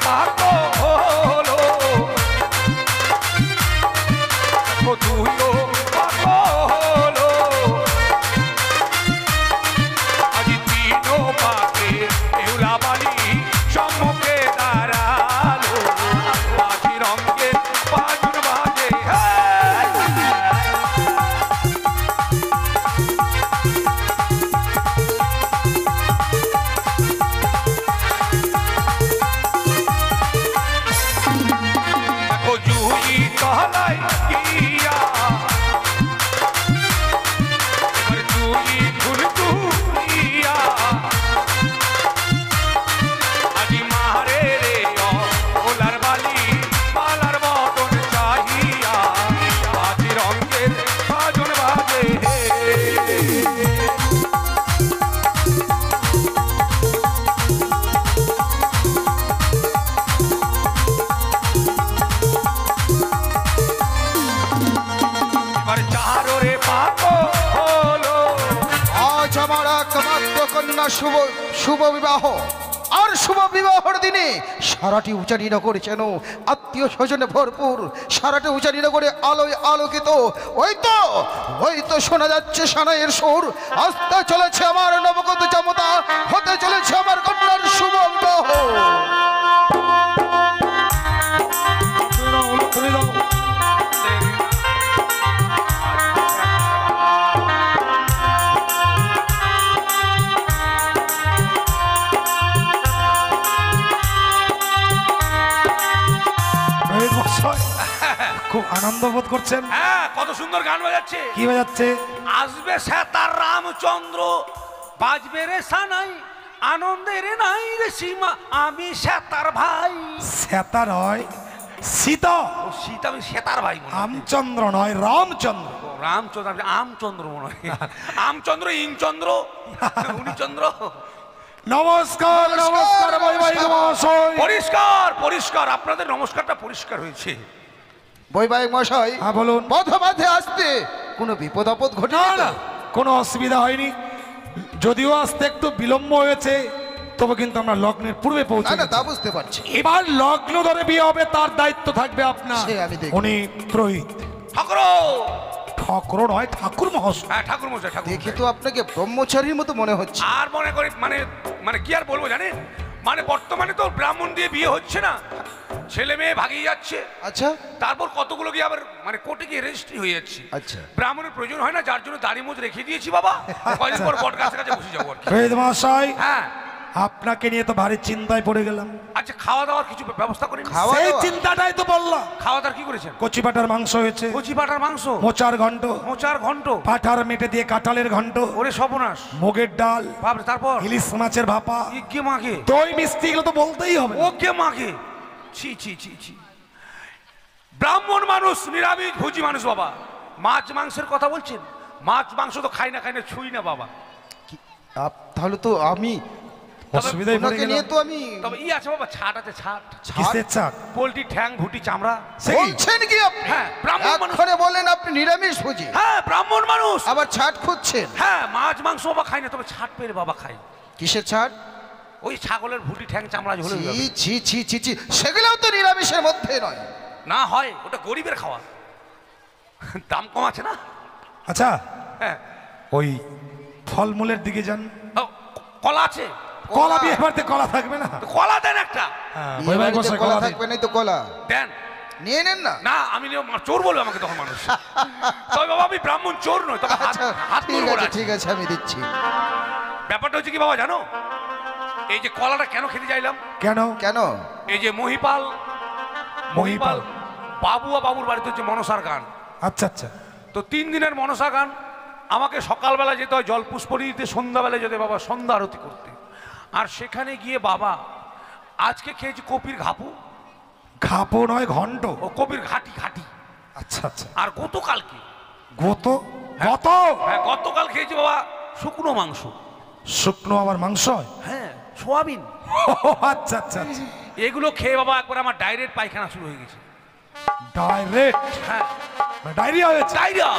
পাকো হলো দুইও পাকো হলো আজ তিনও পাকে এউলা বালি সম্মুখে দাঁড়ালো পাখি রঙে বাজুন বাজে দেখো জুই তলায় গিয়া এবার জুই ঘুরঘুরিয়া আজি মারে রে ওলার বালি মালার বদন চাহিয়া আজি রঙের বাজন বাজে এবার চারোরে পাকো হলো আজ আমার একমাত্র কন্যা শুভ শুভ বিবাহ আর শুভ বিবাহর দিনে সারাটি উচারি নগর যেন আত্মীয় স্বজনে ভরপুর, সারাটি উচারি নগরে আলোয় আলোকিত। ওই তো শোনা যাচ্ছে সানাইয়ের সুর, আসতে চলেছে আমার নবগত জামতা, হতে চলেছে আমার কন্যার শুভ বিবাহ। খুব আনন্দ বোধ করছেন? হ্যাঁ, কত সুন্দর গান বাজাচ্ছে। কি বাজাচ্ছে? আসবে সেতার রামচন্দ্র, বাজবে রে সানাই, আনন্দের নাই রে সীমা, আমি সেতার ভাই। সেতার হয় সীতা, ও সীতা, আমি সেতার ভাই মনে হয়। আমচন্দ্র নয় রামচন্দ্র। রামচন্দ্র, আমি আমচন্দ্র মনে হয়। আমচন্দ্র, ইংচন্দ্র, উনিচন্দ্র। নমস্কার নমস্কার বৈবাহিক মহাশয়। পরিষ্কার পরিষ্কার, আপনাদের নমস্কারটা পরিষ্কার হয়েছে। বৈবাহিক মশাই, হ্যাঁ বলুন। পথে আসতে কোনো বিপদ আপদ ঘটে না না, কোনো অসুবিধা হয়নি, যদিও আসতে একটু বিলম্ব হয়েছে, তবে কিন্তু আমরা লগ্নের পূর্বে পৌঁছে না, তা গেছি। বুঝতে পারছি। এবার লগ্ন ধরে বিয়ে হবে, তার দায়িত্ব থাকবে আপনার। সে আমি দেখব। উনি পুরোহিত। ঠাকুর, ঠাকুর নয়, ঠাকুর মহাশয়। হ্যাঁ ঠাকুর মশাই, ঠাকুর দেখে মশাই। তো আপনাকে ব্রহ্মচারীর মতো মনে হচ্ছে। আর মনে করি মানে কি আর বলবো জানেন, মানে বর্তমানে তো ব্রাহ্মণ দিয়ে বিয়ে হচ্ছে না, ছেলে মেয়ে ভাগিয়ে যাচ্ছে। আচ্ছা তারপর কতগুলো গিয়ে আবার মানে কোর্টে গিয়ে রেজিস্ট্রি হয়ে যাচ্ছে। আচ্ছা। ব্রাহ্মণের প্রয়োজন হয় না, যার জন্য দাড়ি মুজ রেখে দিয়েছি বাবা, কয়েকদিন পর বট গাছের কাছে বসে যাবো আর কি। পুরোহিত মহাশয়, হ্যাঁ, আপনাকে নিয়ে তো ভারী চিন্তায় পড়ে গেলাম। আচ্ছা খাওয়া দাওয়ার কিছু ব্যবস্থা করেন? খাওয়া সেই দাওয়া? চিন্তাটাই তো বললাম। খাওয়া দাওয়ার কি করেছেন? কচি পাটার মাংস হয়েছে, কচি পাটার মাংস, মোচার ঘন্ট, মোচার ঘন্ট, পাঠার মেটে দিয়ে কাঁঠালের ঘন্ট, ওরে সর্বনাশ, মুগের ডাল, বাপরে, তারপর ইলিশ মাছের ভাপা, কে মাকে, দই মিষ্টি, এগুলো তো বলতেই হবে। ও কে মাকে, ছি ছি ছি ছি। ব্রাহ্মণ মানুষ, নিরামিষ ভোজি মানুষ বাবা, মাছ মাংসের কথা বলছেন? মাছ মাংস তো খাই না ছুঁই না বাবা। তাহলে তো আমি অসুবিধায় পড়ে ওনাকে নিয়ে গেলাম। তো আমি তবে আছে বাবা, ছাট আছে, ছাট, কিসের চাট? পোলট্রি ঠ্যাং, ভুটি, চামড়া। সে কি? বলছেন কি আপনি? হ্যাঁ, ব্রাহ্মণ মানুষ। এক্ষণে বলেন আপনি নিরামিষ ভোজি, হ্যাঁ ব্রাহ্মণ মানুষ, আবার ছাট খুঁজছেন? হ্যাঁ মাছ মাংস বাবা খাই না, তবে ছাট পেরে বাবা খাই। কিসের ছাট? ওই ছাগলের ভুটি, ঠ্যাং, চামড়া ঝোলে ছি ছি ছি ছি ছি, সেগুলোও তো নিরামিষের মধ্যে নয়। না হয়, ওটা গরিবের খাওয়া, দাম কম আছে না। আচ্ছা, হ্যাঁ, ওই ফলমূলের দিকে যান। ও, কলা আছে? কলা বিয়ে বাড়িতে কলা থাকবে না? তো কলা দেন একটা। হ্যাঁ, বিয়ে বৈবাহিক বাড়িতে মশাই কলা কলা দিন। থাকবে, নাই তো কলা দেন। নিয়ে নেন না। না, আমি চোর বলবো আমাকে তখন মানুষ। তবে বাবা আমি ব্রাহ্মণ চোর নয়, তবে আচ্ছা হাত ঠিক মুড়বো আছে না। ঠিক আছে, আমি দিচ্ছি। ব্যাপারটা হচ্ছে কি বাবা জানো, এই যে কলাটা কেন খেতে চাইলাম, কেন? কেন? এই যে মহিপাল মহিপাল বাবু আর বাবুর বাড়িতে হচ্ছে মনসার গান। আচ্ছা আচ্ছা, তো 3 দিনের মনসা গান, আমাকে সকালবেলা যেতে হয় জল পুষ্পরি দিতে, সন্ধ্যাবেলা যেতে বাবা সন্ধ্যা আরতি করতে। আর সেখানে গিয়ে বাবা আজকে খেয়েছি কপির ঘাপু, ঘাপো নয় ঘন্ট। ও কপির ঘাটি ঘাটি। আচ্ছা আচ্ছা, আর গতকালকে, গত গত হ্যাঁ গতকাল খেয়েছি বাবা শুকনো মাংস। শুকনো আবার মাংস হয়? হ্যাঁ, সোয়াবিন। ও, আচ্ছা আচ্ছা আচ্ছা, এগুলো খেয়ে বাবা একবার আমার ডাইরেক্ট পায়খানা শুরু হয়ে গেছে। ডাইরেক্ট হ্যাঁ, ডায়রিয়া হয়েছে? ডায়রিয়া,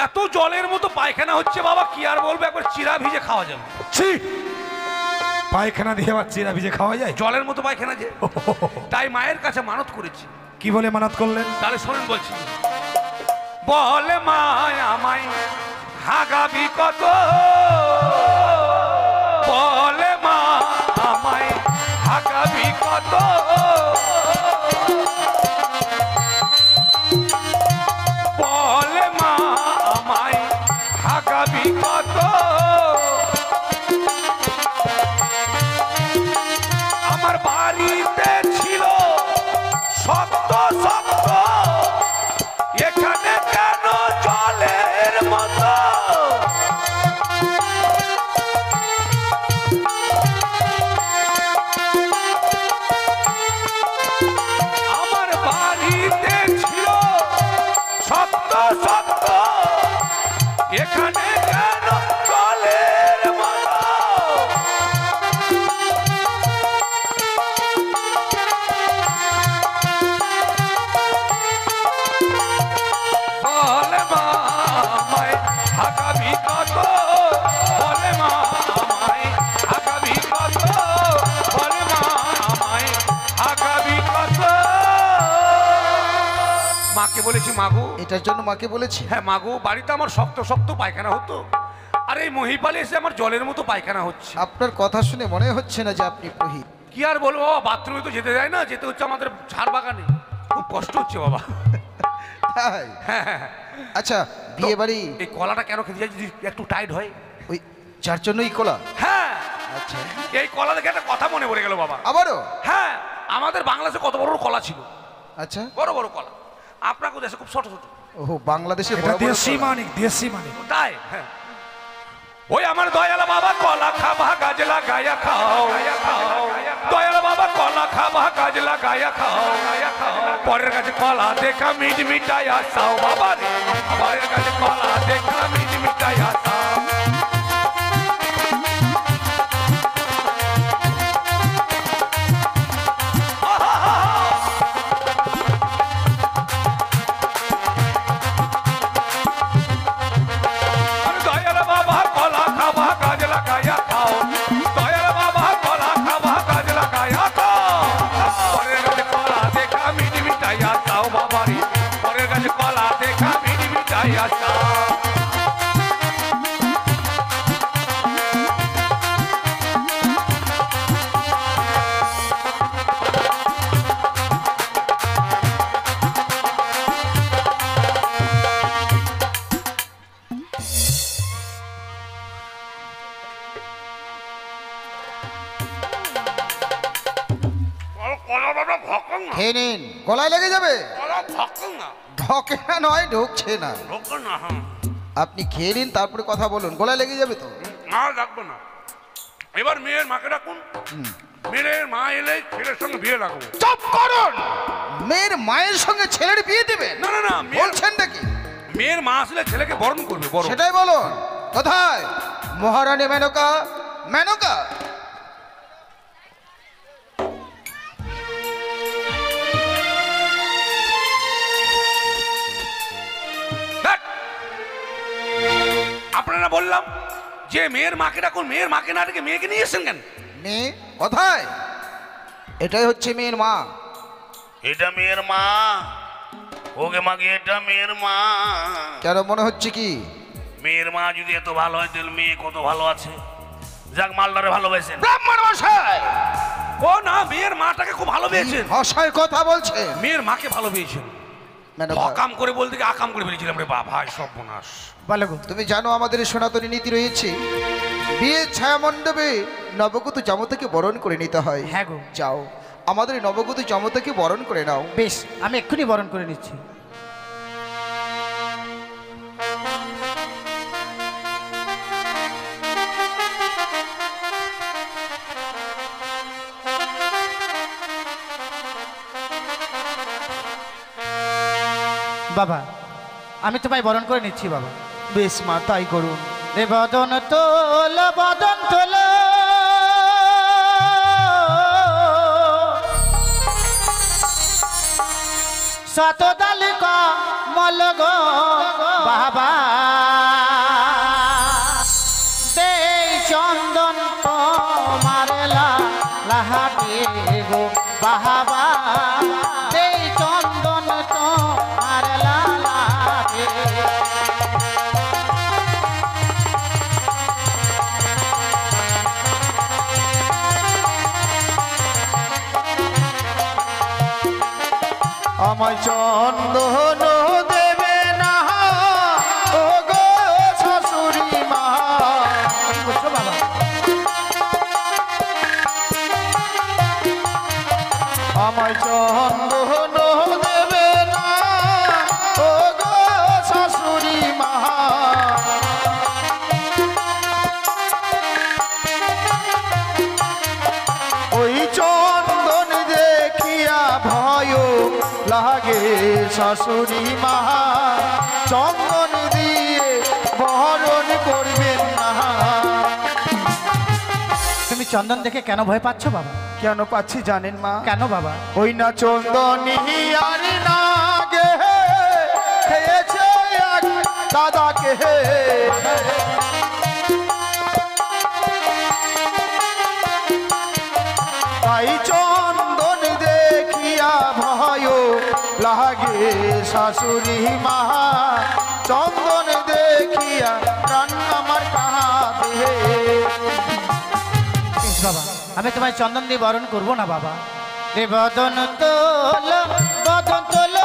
এত জলের মতো পায়খানা হচ্ছে বাবা, কি আর বলবো, একবার চিরা ভিজে খাওয়া যাবে। ছি, পায়খানা দিয়ে আবার চিরা ভিজে খাওয়া যায়? জলের মতো পায়খানা যে, তাই মায়ের কাছে মানত করেছি। কি বলে মানত করলেন? তাহলে শোনেন বলছি, বলে মায় আমায় হাগাবি কত, বলে মা আমায় হাগাবি কত, বলে মা আমায় হাগাবি কত, আমার বাড়িতে ছিল শক্ত শক্ত, এখানে কেন জলের মতো, আমার বাড়িতে ছিল শক্ত শক্ত, এখানে কেন জলের মতো, বলে মা আমায় হাগাবি কত, বলে মা আমায় হাগাবি কত, বলে মা আমায় হাগাবি কত। মাকে বলেছি মাগো, এটার জন্য মাকে বলেছি? হ্যাঁ মাগো, বাড়িতে আমার শক্ত শক্ত পায়খানা হতো, আর এই মহিপালে এসে আমার জলের মতো পায়খানা হচ্ছে। আপনার কথা শুনে মনে হচ্ছে না যে আপনি পুরোহিত। কি আর বলবো বাবা, বাথরুমে তো যেতে দেয় না, যেতে হচ্ছে আমাদের ঝাড় বাগানে, খুব কষ্ট হচ্ছে বাবা। তাই? হ্যাঁ হ্যাঁ, আচ্ছা, বিয়ে বাড়ি এই কলাটা কেন খেতে যাই যদি একটু টাইট হয়? ওই যার জন্যই কলা? হ্যাঁ, আচ্ছা, এই কলা দেখে একটা কথা মনে পড়ে গেল বাবা। আবারও? হ্যাঁ, আমাদের বাংলাদেশে কত বড় বড় কলা ছিল, আচ্ছা, বড় বড় কলা, আপনার দেশে খুব ছোট ছোট। ও বাংলাদেশে এটা বড় বড় দেশি কলা। মানিক, দেশি মানিক। তাই হ্যাঁ, ওই আমার দয়াল বাবা কলা খাবা গাজলা গায়া খাও, দয়াল বাবা কলা খাবা গাজলা গায়া খাও, পরের কাছে কলা দেখা মিট মিটাই আসাও বাবা রে, পরের কাছে কলা দেখা মিট মিটাই আসাও। দয়াল বাবা কলা খাবা গাজলা গায়া খাও, দয়াল বাবা কলা খাবা গাজলা গায়া খাও, পরের কাছে কলা দেখা মিট মিটাই আসাও বাবা রে, পরের কাছে কলা দেখা মিট মিটাই আসাও। খেয়ে নিন, গলায় লেগে যাবে। না ঢকে না, নয় ঢুকছে না। না, হ্যাঁ আপনি খেয়ে নিন, তারপরে কথা বলুন, গলায় লেগে যাবে তো। না, রাখবো না। এবার মেয়ের মাকে ডাকুন, মেয়ের মা এলে ছেলের সঙ্গে বিয়ে রাখবো। চুপ করুন! মেয়ের মায়ের সঙ্গে ছেলের বিয়ে দেবেন? না না না, বলছেন নাকি? মেয়ের মা আসলে ছেলেকে বরণ করবে, বরণ। সেটাই বলুন। কোথায় মহারানী মেনকা? মেনকা, দেখ, আপনারা বললাম যে মেয়ের মাকে ডাকুন, মেয়ের মাকে না ডেকে মেয়েকে নিয়ে এসেছেন কেন? মেয়ে কোথায়? এটাই হচ্ছে মেয়ের মা। এটা মেয়ের মা, ওকে মাকে, এটা মেয়ের মা। কেন মনে হচ্ছে কি? মেয়ের মা যদি এত ভালো হয় তাহলে মেয়ে কত ভালো আছে। যাক, মালদারে ভালোবাসেন। ব্রাহ্মণ মশাই, ও না, মেয়ের মাটাকে খুব ভালোবেসেছেন, ভাষায় কথা বলছে। মেয়ের মাকে ভালোবেসেছেন। মেনকা, অকাম করে বলতে গিয়ে আকাম করে ফেলেছিলাম রে বাবা, সর্বনাশ। তুমি জানো আমাদের সনাতনী নীতি রয়েছে, বিয়ের ছায়া মণ্ডপে নবগত জামতাকে বরণ করে নিতে হয়। হ্যাঁ গো। যাও, আমাদের নবগত জামতাকে বরণ করে নাও। বেশ, আমি এক্ষুনি বরণ করে নিচ্ছি। বাবা, আমি তোমায় বরণ করে নিচ্ছি বাবা। বেশ মা, তাই করুন। রে বদন তোল, বদন তোল, শতদালি কমল গো বাবা, দে চন্দন তোমার লাহাটে গো বাহাবা এই চন্দন তোমার লালাটে। আমায় চন্দন দেবে না ও গো শাশুড়ি মা। কি বলছো বাবা? আমায় চন্দন দেবে না ও গো শাশুড়ি মা। ওই চন্দন দেখিয়া ভয় লাগে শাশুড়ি মা। চন্দন দিয়ে বরণ করবেন না। তুমি চন্দন দেখে কেন ভয় পাচ্ছ বাবা? কেন পাচ্ছি জানেন মা? কেন বাবা? ওই না চন্দনী আর না গে খেয়েছে এক দাদাকে। তাই চন্দন দেখিয়া ভয় লাগে শাশুড়ি মা। চন্দন দেখিয়া প্রাণ আমার কাঁদে। বেশ বাবা, আমি তোমায় চন্দন দিয়ে বরণ করবো না বাবা। রে বদন তোল বদন তোল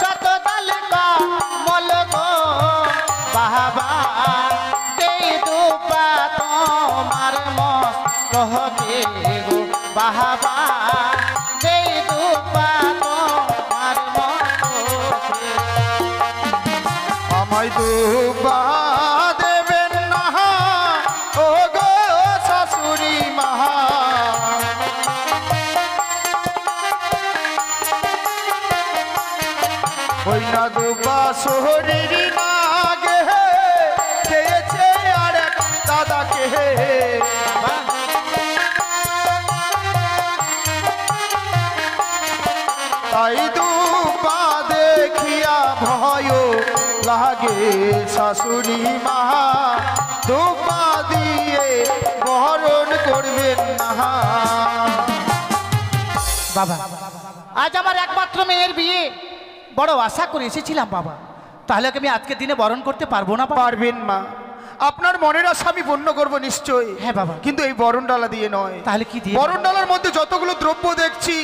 শত তালিকা মল গো বাবা এই দুপা তোমার মস্তকে গো বাবা এই দুপা তোমার মস্তকে। আমায় দুবা দেবেন না ও গো শাশুড়ি মা। ওই না দুবা শরীর না গে খেয়েছে আর এক দাদাকে। তাই দুবা দেখিয়া ভয় লাগে শাশুড়ি মা। দুবা দিয়ে বরণ করবেন না। বাবা আজ আমার একমাত্র মেয়ের বিয়ে, বড় আশা করে এসেছিলাম বাবা, তাহলে কি আমি আজকের দিনে বরণ করতে পারবো না বাবা? পারবেন মা, আপনার মনের আশা আমি পূর্ণ করবো নিশ্চয়। হ্যাঁ বাবা। কিন্তু এই বরণডালা দিয়ে নয়। তাহলে কি দিয়ে? বরণডালার মধ্যে যতগুলো দ্রব্য দেখছি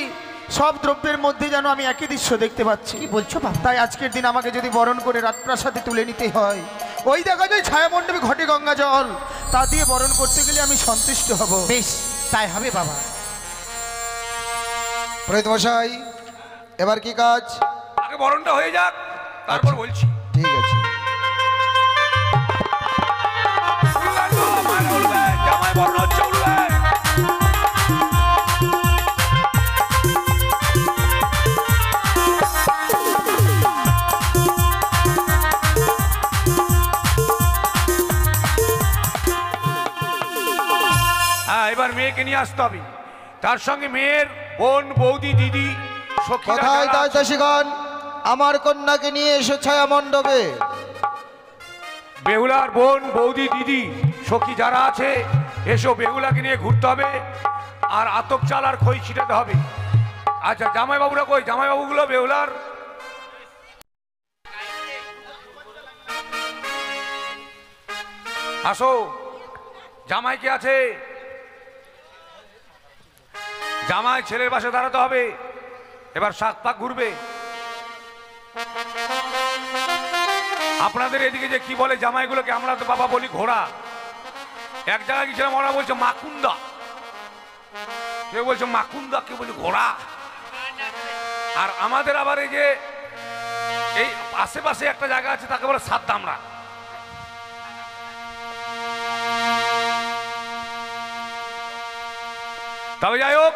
সব দ্রব্যের মধ্যে যেন আমি একই দৃশ্য দেখতে পাচ্ছি। কি বলছো বাবা? তাই আজকের দিন আমাকে যদি বরণ করে রাজপ্রাসাদে তুলে নিতে হয়, ওই দেখা যায় ছায়ামণ্ডপে ঘটে গঙ্গা জল, তা দিয়ে বরণ করতে গেলে আমি সন্তুষ্ট হব। বেশ তাই হবে বাবা। পুরোহিত মশাই, এবার কি কাজ? আগে বরণটা হয়ে যাক, তারপর বলছি। ঠিক আছে। উঠবেন তো, মায়েরা উঠবেন, জামাই বরণ হচ্ছে, উঠবেন। হ্যাঁ, এবার মেয়েকে নিয়ে আসতে হবে, তার সঙ্গে মেয়ের বোন, বৌদি, দিদি, সখীরা কোথায় যারা আছে। দাসীগণ, আমার কন্যাকে নিয়ে এসো ছায়া মণ্ডপে। বেহুলার বোন, বৌদি, দিদি, সখী যারা আছে, এসো, বেহুলাকে নিয়ে ঘুরতে হবে, আর আতপ চাল আর খই ছিটাতে হবে। আচ্ছা, জামাইবাবুরা কই? জামাইবাবুগুলো বেহুলার আসো। জামাই কে আছে? জামাই ছেলের পাশে দাঁড়াতে হবে। এবার শাক পাক ঘুরবে। আপনাদের এদিকে যে কি বলে জামাইগুলোকে? আমরা তো বাবা বলি ঘোড়া। এক জায়গায় গেছিলাম, ওরা বলছে মাকুন্দা, কেউ বলছে মাকুন্দা, কেউ বলছে ঘোড়া। আর আমাদের আবার এই যে এই আশেপাশে একটা জায়গা আছে, তাকে বলে সাতদামরা। তবে যাই হোক,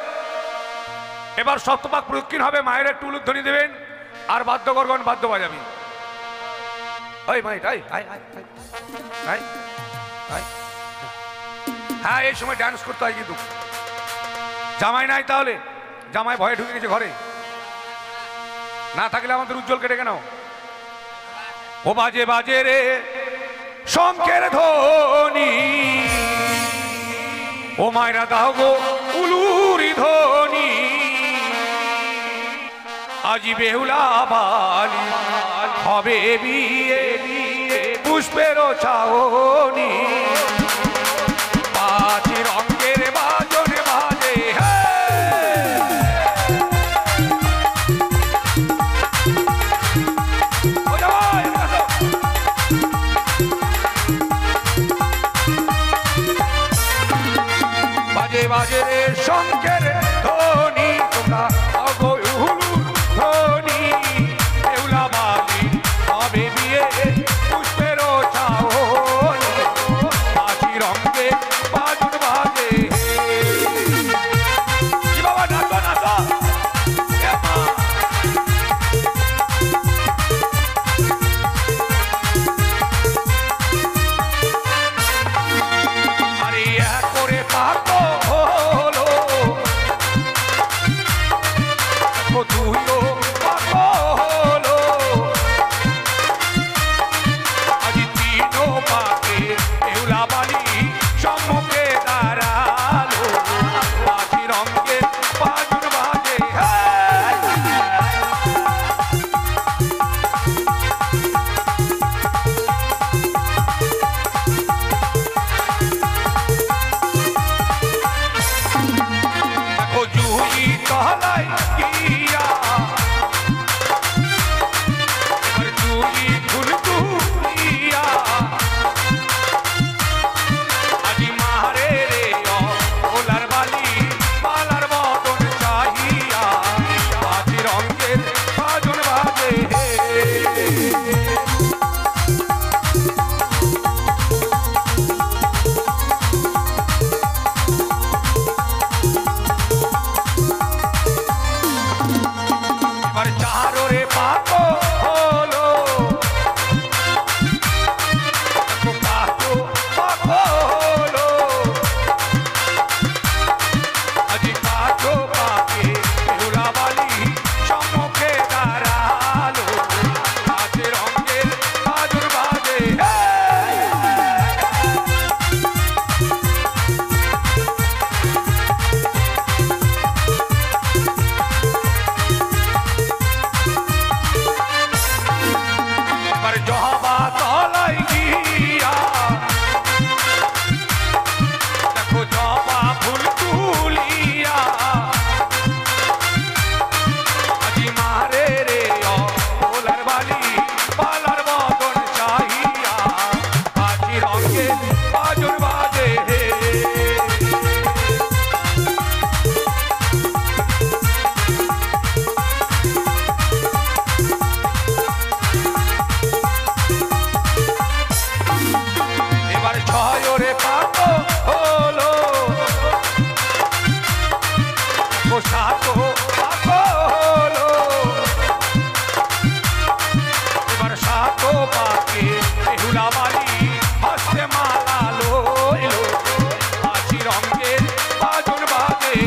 এবার সপ্তপাক প্রদক্ষিণ হবে, মায়ের একটু উলুধ্বনি দেবেন, আর বাদ্যকরগণ বাদ্য বাজাবি। ওই মাই, হ্যাঁ, এই সময় ডান্স করতে হয় কিন্তু। জামাই নাই, তাহলে জামাই ভয়ে ঢুকে গেছে ঘরে, না থাকলে আমাদের উজ্জ্বল কেটে কেন। ও বাজে বাজে রে শঙ্কের ধ্বনি, ও মায়েরা দাও গো উলু আজি বেহুলা বালি হবে বিয়ে পুষ্পেরও চাওনি পাঁচ রঙের বাজনে বাজে বাজে বাজে রে শঙ্কের ধ্বনি তোমরা ধ্বনি বেহুলা বালি হবে বিয়ে পুষ্পেরও চাওনি পাঁচ রঙের বাজন বাজে কি বাবা নাচো নাচো আরে এক করে পাতো হলো তুইও পাতো হলো আজি তিনো পাকে বেহুলা বালি সম্মুখে দাঁড়ালো পাঁচ রঙের বাজন বাজে দেখো জুই তলায় গিয়া এবার জুই ফুলকুলিয়া আজি মারে রে ওলার বালি পালার বদন চাহিয়া পাঁচ রঙের বাজন বাজে এবার চারো রে পাতো হলো পাতো পাতো হলো আজি পাতো পাকে বেহুলা বালি সম্মুখে দাঁড়ালো পাঁচ রঙের বাজন বাজে এবার জহবা তলায় গিয়া দেখো জবা ফুল তুলিয়া আজি মারে রে ওলার বালি পালার বদন চাহিয়া পাঁচ রঙের বাজন বাজে এবার ছয় রে পাতো হলো ও সাতো পাতো হলো এবার সাতো পাকে বেহুলা বালি হস্তে মালা লইলো পাঁচ রঙের বাজন বাজে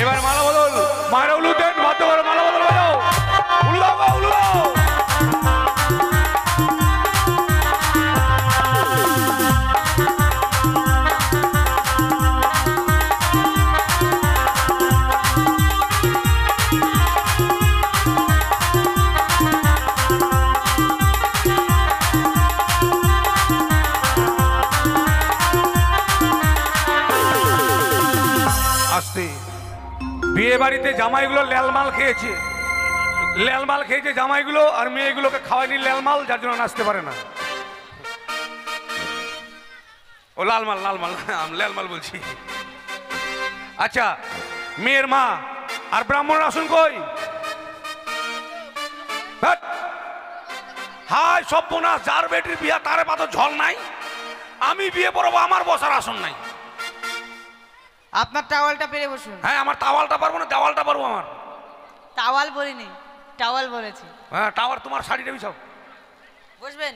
এবার মালা বদল মায়েরা উলু দেন বাধ্য করে মালা বদল বাজাও উলু দাও গো, উলু দাও আসতে বিয়ে বাড়িতে জামাইগুলো ল্যালমাল খেয়েছে জামাইগুলো আর মেয়েগুলোকে খাওয়ায়নি ল্যালমাল, যার জন্য নাচতে পারে না। ও লালমাল আমি ল্যালমাল বলছি। আচ্ছা, মেয়ের মা আর ব্রাহ্মণের আসন কই? হাই সর্বনাশ, যার বেটির বিয়া তারে পাতো ঝল নাই, আমি বিয়ে পড়বো, আমার বসার আসন নাই। আপনার টাওয়ালটা পেরে বসুন। হ্যাঁ, আমার টাওয়ালটা পারবো না, দেওয়ালটা পারবো আমার। টাওয়াল বলিনি, টাওয়াল বলেছি। হ্যাঁ, টাওয়ার তোমার শাড়িটা বিছাও। বসবেন।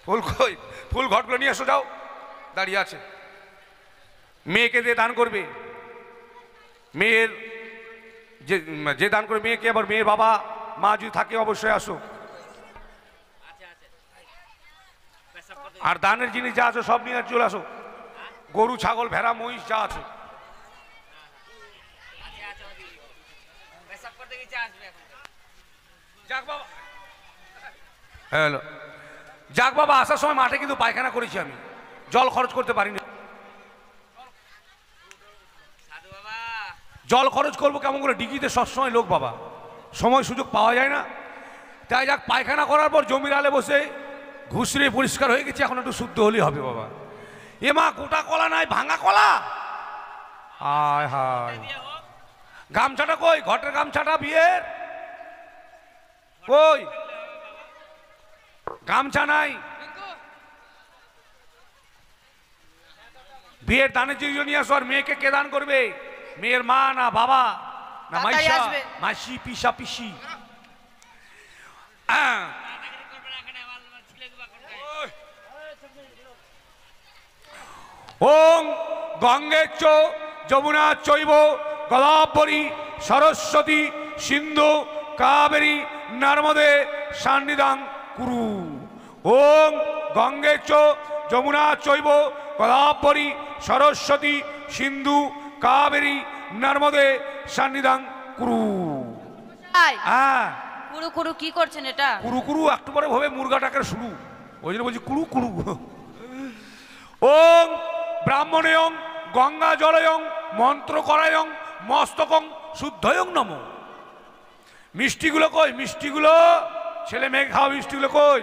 ফুল কই? ফুল ঘটগুলো নিয়ে এসো, যাও, দাঁড়িয়ে আছে। মেয়েকে দিয়ে দান করবে। মেয়ের যে দান করবে মেয়েকে, আবার মেয়ের বাবা মা যদি থাকে অবশ্যই আসো। আর দানের জিনিস যা আছে সব নিয়ে চলে আসো, গরু ছাগল ভেড়া মহিষ যা আছে। যাক বাবা, হ্যালো, যাক বাবা, আসার সময় মাঠে কিন্তু পায়খানা করেছি আমি, জল খরচ করতে পারিনি। জল খরচ করবো কেমন করে, ডিগিতে সবসময় লোক বাবা, সময় সুযোগ পাওয়া যায় না। তাই যাক, পায়খানা করার পর জমির আলে বসে ঘুষরে পরিষ্কার হয়ে গেছে, এখন একটু শুদ্ধ হলেই হবে বাবা। এ মা, গোটা কলা নাই, ভাঙা কলা। হায় হায়, গামছাটা কই, ঘটের গামছাটা বিয়ের কই, গামছা নাই। বিয়ের দানের জিনিস নিয়ে আসো। আর মেয়েকে কে দান করবে? মেয়ের মা না বাবা না কাকাই মাইশা আসবে। মাসি পিসা পিসি। ওং গঙ্গে চ যমুনা চৈব গোদাবরী সরস্বতী সিন্ধু কাবেরী নর্মদে সন্নিধান কুরু। ওং গঙ্গে চ যমুনা চৈব গোদাবরী সরস্বতী সিন্ধু কাবেরী নর্মদে সন্নিধান কুরু। হ্যাঁ, কুরু কুরু কি করছেন এটা? কুরু কুরু একটু পরে ভাবে মুরগা ডাকের শুরু, ওই জন্য বলছি কুরু কুরু। ওং ব্রাহ্মণেয়ং গঙ্গা জলয়ং মন্ত্র করায়ং মস্তকং শুদ্ধয়ং নম। মিষ্টিগুলো কই, মিষ্টিগুলো ছেলে মেয়ে খাওয়া মিষ্টিগুলো কই?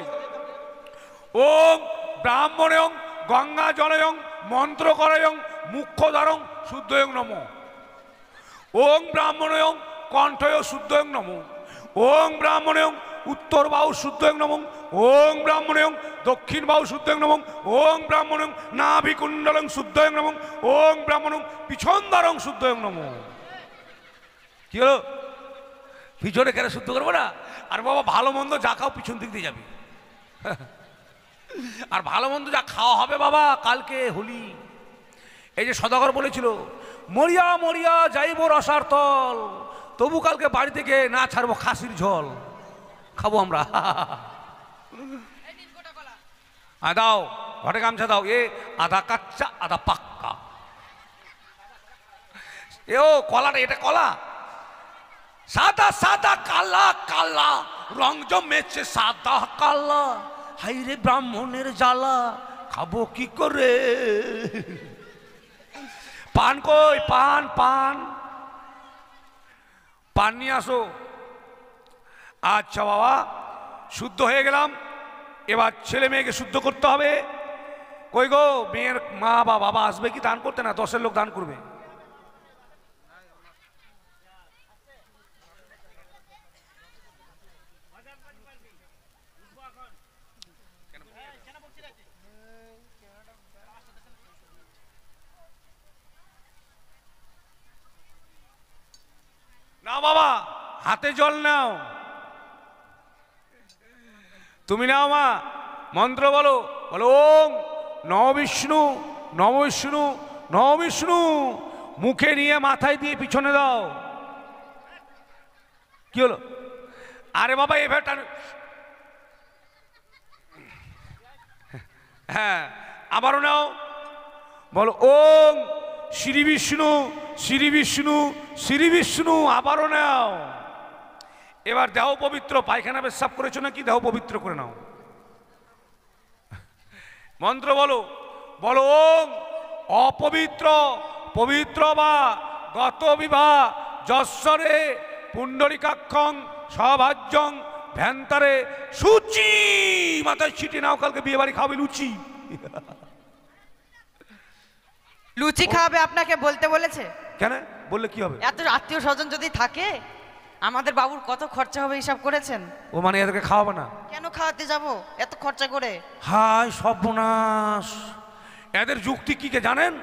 ওং ব্রাহ্মণেয়ং গঙ্গা জলয়ং মন্ত্র করায়ং মুখ্যধারং শুদ্ধয়ং নম। ওং ব্রাহ্মণেয়ং কণ্ঠয় শুদ্ধয়ং নম। ওং ব্রাহ্মণেয়ং উত্তর বাহু শুদ্ধয়ং নম। ওং ব্রাহ্মণেয়ং দক্ষিণ বাহু শুদ্ধয়ং নম। ওং ব্রাহ্মণেয়ং নাভিকুণ্ডলং শুদ্ধয়ং নম। ওং ব্রাহ্মণেয়ং পিছন দ্বারং শুদ্ধয়ং নম। কি হলো, পিছনে কেন শুদ্ধ করবো না? আর বাবা, ভালো মন্দ যা খাও পিছন দিক দিয়ে যাবে। আর ভালো মন্দ যা খাওয়া হবে বাবা, কালকে হোলি। এই যে সদাগর বলেছিল, মরিয়া মরিয়া যাইব রসার তল, তবু কালকে বাড়ি থেকে না ছাড়বো খাসির ঝোল, খাবো আমরা। দাও ঘটে গামছা দাও, এ আধা কাচ্চা আধা পাক্কা। এ ও কলাটা, এটা কলা সাদা সাদা কালা কালা, রং জমেছে সাদা কালা, হাইরে ব্রাহ্মণের জ্বালা, খাবো কি করে? পান কই, পান পান পান নিয়ে আসো। আচ্ছা বাবা, শুদ্ধ হয়ে গেলাম, এবার ছেলে মেয়েকে শুদ্ধ করতে হবে। কই গো, মেয়ের মা বা বাবা আসবে কি দান করতে? না, 10 লোক দান করবে। না বাবা, হাতে জল নাও, তুমি নাও মা, মন্ত্র বলো, বলো ওং নম বিষ্ণু নম বিষ্ণু নম বিষ্ণু। মুখে নিয়ে মাথায় দিয়ে পিছনে দাও। কি হলো? আরে বাবা, এবার হ্যাঁ, আবারও নাও, বলো ওং শ্রী বিষ্ণু শ্রী বিষ্ণু শ্রী বিষ্ণু। আবারও নাও। এবার দেহ পবিত্র, পায়খানা পেশাব করেছো নাকি, দেহ পবিত্র করে নাও। মন্ত্র বলো, বলো ওং অপবিত্র পবিত্র বা গত বিবাহ যশ্বরে পুণ্ডরিকাক্ষং সভাজ্যং ভ্যান্তারে সুচি। মাথায় ছিটে নাও, কালকে বিয়ে বাড়ি খাবে লুচি। লুচি খাওয়াবে আপনাকে বলতে বলেছে? কেন বললে কি হবে? এত আত্মীয় স্বজন যদি থাকে, আমাদের বাবুর কত খরচা হবে হিসাব করেছেন? ও মানে এদেরকে খাওয়াবে না? কেন খাওয়াতে যাব এত খরচা করে? হায় সর্বনাশ! এদের যুক্তি কি কে জানেন?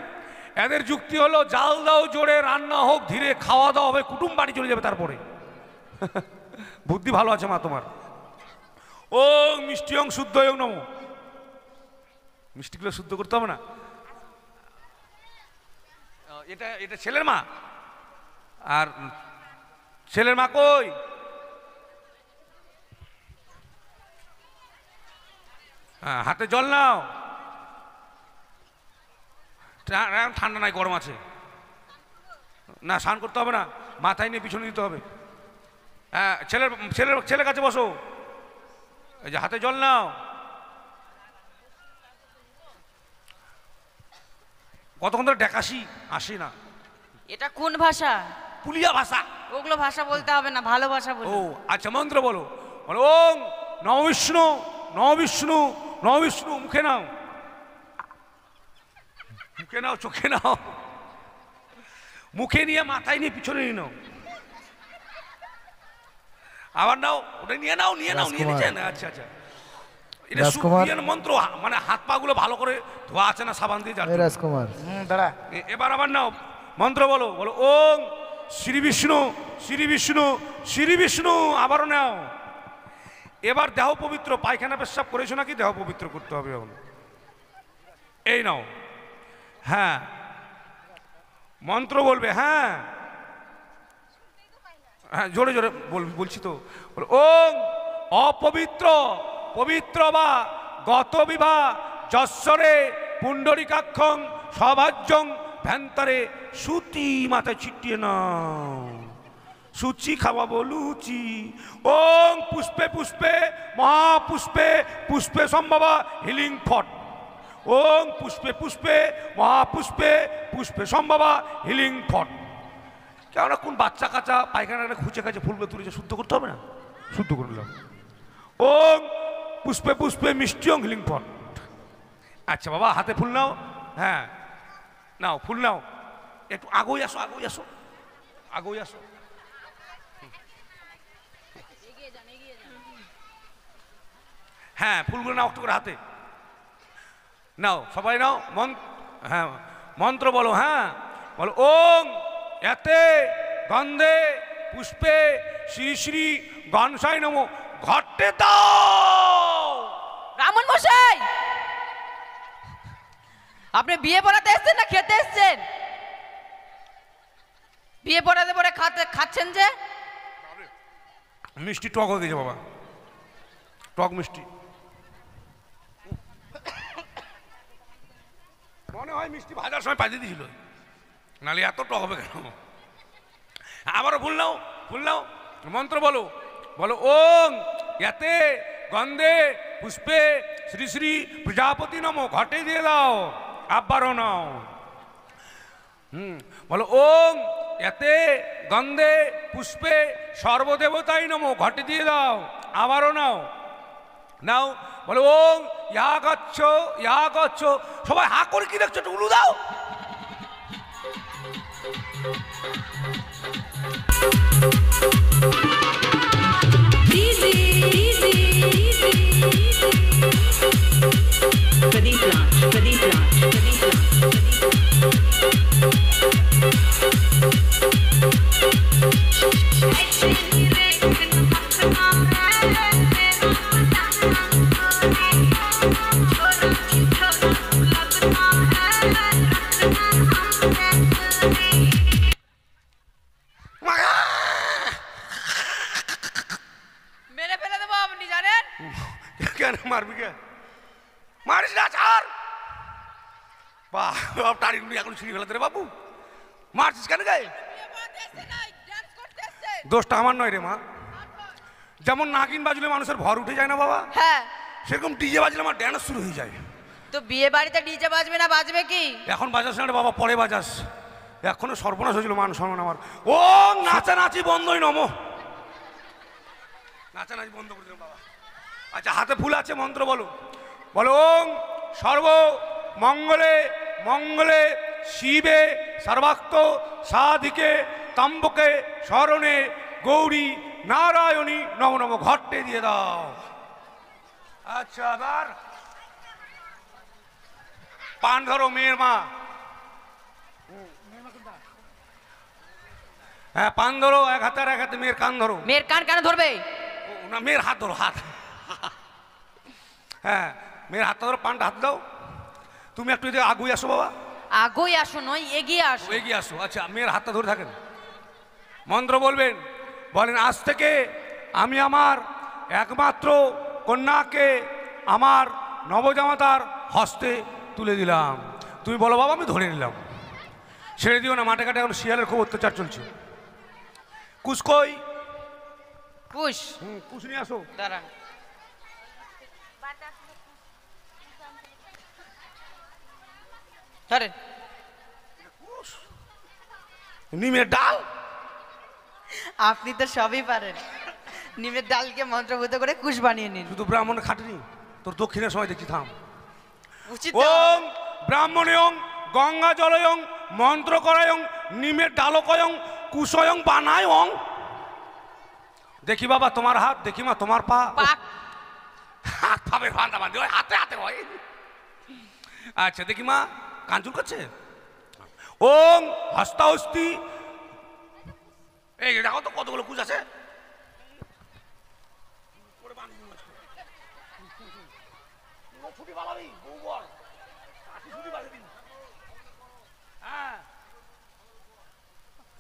এদের যুক্তি হলো, জাল দাও জোরে, রান্না হোক ধীরে, খাওয়া দাওয়া হবে, কুটুম বাড়ি চলে যাবে তারপরে। বুদ্ধি ভালো আছে মা তোমার। ও মিষ্টি অং শুদ্ধ হোক নম। মিষ্টিগুলো শুদ্ধ করতে হবে না? এটা এটা ছেলের মা, আর ছেলের মা কই? হ্যাঁ, হাতে জল নাও। ঠান্ডা নাই, গরম আছে। না, স্নান করতে হবে না, মাথায় নিয়ে পিছনে দিতে হবে। হ্যাঁ, ছেলের কাছে বসো। এই যে হাতে জল নাও। কতক্ষণ ধরে ডেকাশি আসি না। এটা কোন ভাষা? পুলিয়া ভাষা। ওগুলো ভাষা বলতে হবে না, ভালো ভাষা ও বলো। আচ্ছা, মন্ত্র বলো। বলো ওং নমঃ বিষ্ণু নমঃ বিষ্ণু নমঃ বিষ্ণু। মুখে নাও, মুখে নাও, চোখে নাও। মুখে নিয়ে মাথায় নিয়ে পিছনে নিয়ে নাও। আবার নাও, ওটা নিয়ে নাও, নিয়ে নাও, নিয়ে নিচ্ছেন। আচ্ছা আচ্ছা, এটা সুবিয়ান মন্ত্র, মানে হাত পা গুলো ভালো করে ধোয়া আছে না সাবান দিয়ে? রাজকুমার দাঁড়া। এবার আবার নাও, মন্ত্র বলো। বলো ওং শ্রী বিষ্ণু শ্রী বিষ্ণু শ্রী বিষ্ণু। আবারও নাও। এবার দেহ পবিত্র, পায়খানা পেশাব করেছো নাকি? দেহ পবিত্র করতে হবে এখন। এই নাও। হ্যাঁ, মন্ত্র বলবে। হ্যাঁ হ্যাঁ, জোরে জোরে বলছি তো। ওং অপবিত্র পবিত্র বা গত বিভা যশ্বরে পুণ্ডরিকাক্ষং সভাজ্যং ভ্যান্তরে সুতি মাথায় ছিটিয়ে নাও। সুচি খাওয়াবো লুচি। ওং পুষ্পে পুষ্পে মহাপুষ্পে পুষ্পে সম্ভবা হিলিং ফট। ওং পুষ্পে পুষ্পে মহাপুষ্পে পুষ্পে সম্ভবা হিলিং ফট। কেননা কোন বাচ্চা কাচ্চা পায়খানা খুঁজে কাছে ফুলবে তুলেছে, শুদ্ধ করতে হবে না? শুদ্ধ করলাম। ওং পুষ্পে পুষ্পে মিষ্টিয়ং হিলিং ফট। আচ্ছা বাবা, হাতে ফুল নাও। হ্যাঁ নাও, ফুল নাও। একটু আগোই আসো, আগোই আসো, আগোই আসো। হ্যাঁ, ফুলগুলো নাও একটু করে হাতে নাও, সবাই নাও। হ্যাঁ, মন্ত্র বলো। হ্যাঁ বলো ওং এতে গন্ধে পুষ্পে শ্রী শ্রী গণসাই নমো ঘটে দাও। ব্রাহ্মণ মশাই, আপনি বিয়ে পড়াতে এসছেন না খেতে এসছেন? বিয়ে পড়াতে পরে খাচ্ছেন যে? মিষ্টি টক হয়ে গেছে বাবা, টক মিষ্টি। মনে হয় মিষ্টি ভাজার সময় পাঠিয়ে দিয়েছিল, নাহলে এত টক হবে কেন? আবারও ফুল নাও, ফুল নাও। মন্ত্র বলো। বলো ওং এতে গন্ধে পুষ্পে শ্রী শ্রী প্রজাপতি নমো ঘটে দিয়ে দাও। আবারও নাও। বলো ওং এতে গন্ধে পুষ্পে সর্বদেবতাই নমো ঘটে দিয়ে দাও। আবারও নাও, নাও। বলো ওং ইয়া গচ্ছ ইয়া গচ্ছ। সবাই হা করে কি দেখছো? একটু উলু দাও। মেরে ফেলে দেবো আপনি জানেন? কেন মারবি? কে মারিস না, ছাড়। বাহ, টাড়িগুলি এখন ছিঁড়ে ফেলাতে রে বাবু। মারছিস কেন গায়ে? দোষটা আমার নয় রে মা। যেমন নাগিন বাজলে মানুষের ভর উঠে যায় না বাবা, হ্যাঁ, সেরকম ডিজে বাজলে আমার ড্যান্স শুরু হয়ে যায়। তো বিয়ে বাড়িতে ডিজে বাজবে না বাজবে কি? এখন বাজাস না রে বাবা, পরে বাজাস। এখনো সর্বনাশ হয়েছিল মান সম্মান আমার। ও নাচানাচি বন্ধই নমো, নাচানাচি বন্ধ করে দিলাম বাবা। আচ্ছা, হাতে ফুল আছে, মন্ত্র বলো। বলো ওং সর্ব মঙ্গলে মঙ্গলে শিবে সর্বাক্ত সাধিকে তম্বকে শরণে গৌরী নারায়ণী নম নম ঘটে দিয়ে দাও। আচ্ছা, আবার পান ধরো মেয়ের মা। হ্যাঁ, পান ধরো এক হাতে, আর এক হাতে মেয়ের কান ধরো। মেয়ের কান কেন ধরবে? না, মেয়ের হাত ধরো, হাত। হ্যাঁ, মেয়ের হাত ধরো, পানটা হাত দাও। তুমি একটু যদি আগুই আসো বাবা। আগোই আসো নয় এগিয়ে আসো। এগিয়ে আসো। আচ্ছা, মেয়ের হাতটা ধরে থাকেন, মন্ত্র বলবেন। বলেন, আজ থেকে আমি আমার একমাত্র কন্যাকে আমার নবজামাতার হস্তে তুলে দিলাম। তুমি বলো বাবা, আমি ধরে নিলাম। ছেড়ে দিও না, মাঠে ঘাটে এখন শিয়ালের খুব অত্যাচার চলছে। কুশ কই? কুশ কুশ নিয়ে আসো। দাঁড়ান। ধরেন। নিমের ডাল? আপনি তো সবই পারেন। নিমের ডালকে মন্ত্রভূত করে কুশ বানিয়ে নিন। শুধু ব্রাহ্মণ খাটেনি, তোর দক্ষিণের সময় দেখছি। থাম। উচিত ওং ব্রাহ্মণয়ং গঙ্গা জলয়ং মন্ত্র করায়ং নিমের ডালকয়ং কুশয়ং বানায়ং। দেখি বাবা তোমার হাত, দেখি মা তোমার পা। পাক হাত পাবে বান্ধা বান্ধি হয়, হাতে হাতে হয়। আচ্ছা দেখি মা, কাঞ্চুর করছে। ওং হস্তাহস্তি। এই দেখো তো কতগুলো কুশ আছে।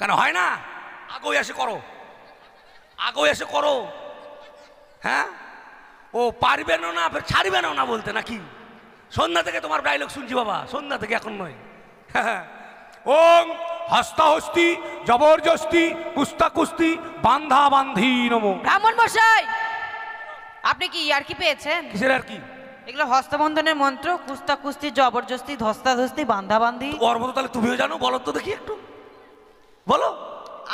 কেন হয় না? আগোই এসে করো, আগোই এসে করো। হ্যাঁ, ও পারবে না ফের ছাড়বে না বলতে নাকি? সন্ধ্যা থেকে তোমার ডায়লগ শুনছি বাবা, সন্ধ্যা থেকে, এখন নয়। ওং হস্তাহস্তি জবরদস্তি কুস্তা কুস্তি বান্ধা বান্ধি নমো। ব্রাহ্মণ মশাই, আপনি কি ইয়ার্কি পেয়েছেন? কিসের আর কি? এগুলো হস্তবন্ধনের মন্ত্র। কুস্তা কুস্তি জবরদস্তি ধস্তাধস্তি বান্ধা বান্ধি। ওর মতো তাহলে তুমিও জানো? বলো তো দেখি একটু, বলো।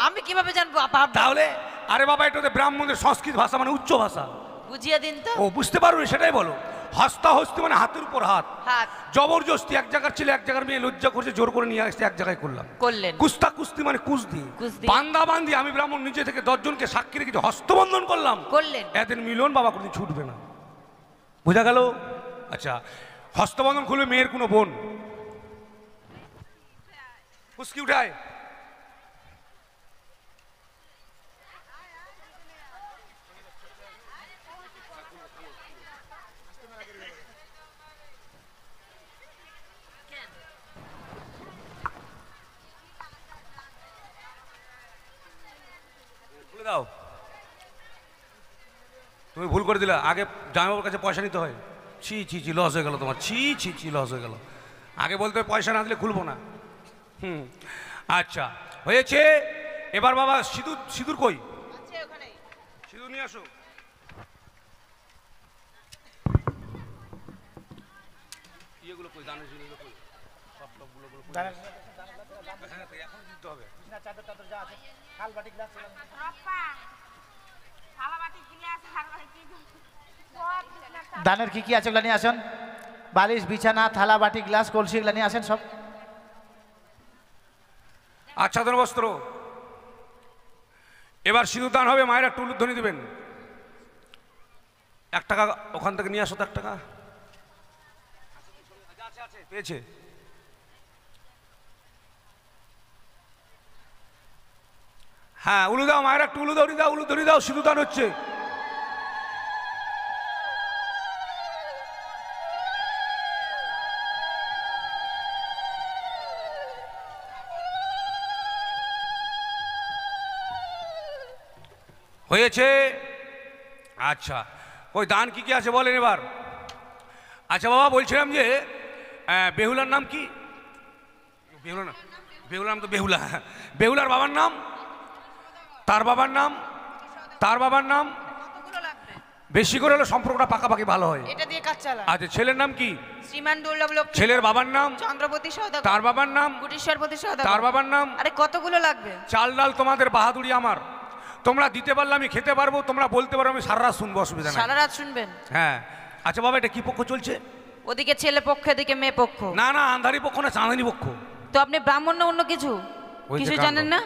আমি কিভাবে জানবো? তাহলে আরে বাবা, এটা তো ব্রাহ্মণদের সংস্কৃত ভাষা, মানে উচ্চ ভাষা। বুঝিয়ে দিন তো। ও বুঝতে পারবে, সেটাই বলো। হস্তাহস্তি মানে হাতের উপর হাত। হাত। জবরদস্তি, এক জায়গার ছেলে এক জায়গার মেয়ে লজ্জা করছে, জোর করে নিয়ে আসতে এক জায়গায় করলাম। করলেন। কুস্তা কুস্তি মানে কুস দিয়ে। কুশ দিয়ে। বান্দা বান্দি, আমি ব্রাহ্মণ নিজে থেকে 10 জনকে সাক্ষী রেখে হস্তবন্ধন করলাম। করলেন। এদের মিলন বাবা কোনদিন ছুটবে না। বোঝা গেল? আচ্ছা, হস্তবন্ধন খুলবে মেয়ের কোনো বোন, কুস্কি উঠায়। দাও, তুমি ভুল করে দিলা। আগে জামাইবাবুর কাছে পয়সা নিতে হয়। ছি ছি ছি, লস হয়ে গেল তোমার। ছি ছি ছি, লস হয়ে গেল। আগে বলতে হয় পয়সা না দিলে খুলবো না। আচ্ছা হয়েছে। এবার বাবা সিঁদুর, সিঁদুর কই? সিঁদুর নিয়ে আসো। ইয়েগুলো কই? দানের জিনিসগুলো কই? সব সবগুলো এখন দিতে হবে। দানের কি কি আছে ওগুলো নিয়ে আসেন। বালিশ, বিছানা, থালা বাটি গ্লাস কলসি এগুলো নিয়ে আসেন সব। আচ্ছাদন বস্ত্র। এবার সিঁদুর দান হবে, মায়েরা টুলুর ধ্বনি দেবেন। 1 টাকা ওখান থেকে নিয়ে আসো তো, 1 টাকা পেয়েছে। হ্যাঁ, উলু দাও মায়েরা, একটু উলু ধরি দাও, উলু ধরি দাও, সিঁদুর দান হচ্ছে। হয়েছে। আচ্ছা, ওই দান কি কি আছে বলেন এবার। আচ্ছা বাবা, বলছিলাম যে বেহুলার নাম কি? বেহুলা না, বেহুলার নাম তো বেহুলা। বেহুলার বাবার নাম? তার বাবার নাম? তার বাবার নাম? বেশি করে হলে সম্পর্কটা পাকাপাকি ভালো হয়। এটা দিয়ে কাজ চালান। আচ্ছা, ছেলের নাম কি? শ্রীমান দুর্লভ লক্ষ্মী। ছেলের বাবার নাম? চন্দ্রপতি সওদাগর। তার বাবার নাম? গুটিশ্বরপতি সওদাগর। তার বাবার নাম? আরে কতগুলো লাগবে? চাল ডাল তোমাদের বাহাদুরি আমার। তোমরা দিতে পারলে আমি খেতে পারবো, তোমরা বলতে পারো আমি সারা রাত শুনবো, অসুবিধা নেই। সারা রাত শুনবেন? হ্যাঁ। আচ্ছা বাবা, এটা কি পক্ষ চলছে? ওদিকে ছেলে পক্ষ, এদিকে মেয়ে পক্ষ। না না, আন্ধারি পক্ষ না, চাঁদানি পক্ষ। তো আপনি ব্রাহ্মণ না অন্য কিছু? ওই যে কিছু কাণ্ড। জানেন না?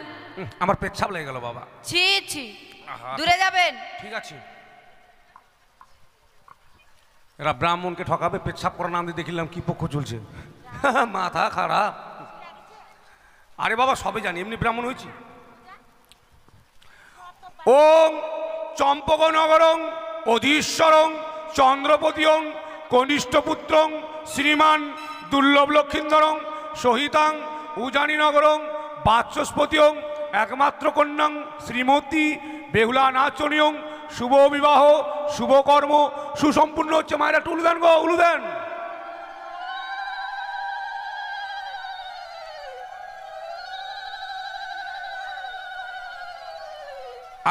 আমার পেচ্ছাপ লেগে গেল বাবা। ছি ছি, আহা। দূরে যাবেন। ঠিক আছে, এরা ব্রাহ্মণকে ঠকাবে, পেচ্ছাপ করার নাম দিয়ে দেখিলাম কি পক্ষ চলছে। মাথা খারাপ। আরে বাবা, সবে জানি, এমনি ব্রাহ্মণ হয়েছি। ওং চম্পকনগরং অধীশ্বরং চন্দ্রপতিয়ং কনিষ্ঠপুত্রং শ্রীমান দুর্লভ লক্ষিন্দরং সহিতাং উজানিনগরং বাচস্পতিয়ং একমাত্র কন্যাং শ্রীমতী বেহুলা নাচনীয়ং শুভ বিবাহ শুভ কর্ম সুসম্পূর্ণ হচ্ছে। মায়েরা টুলু দেন গো, উলু দেন।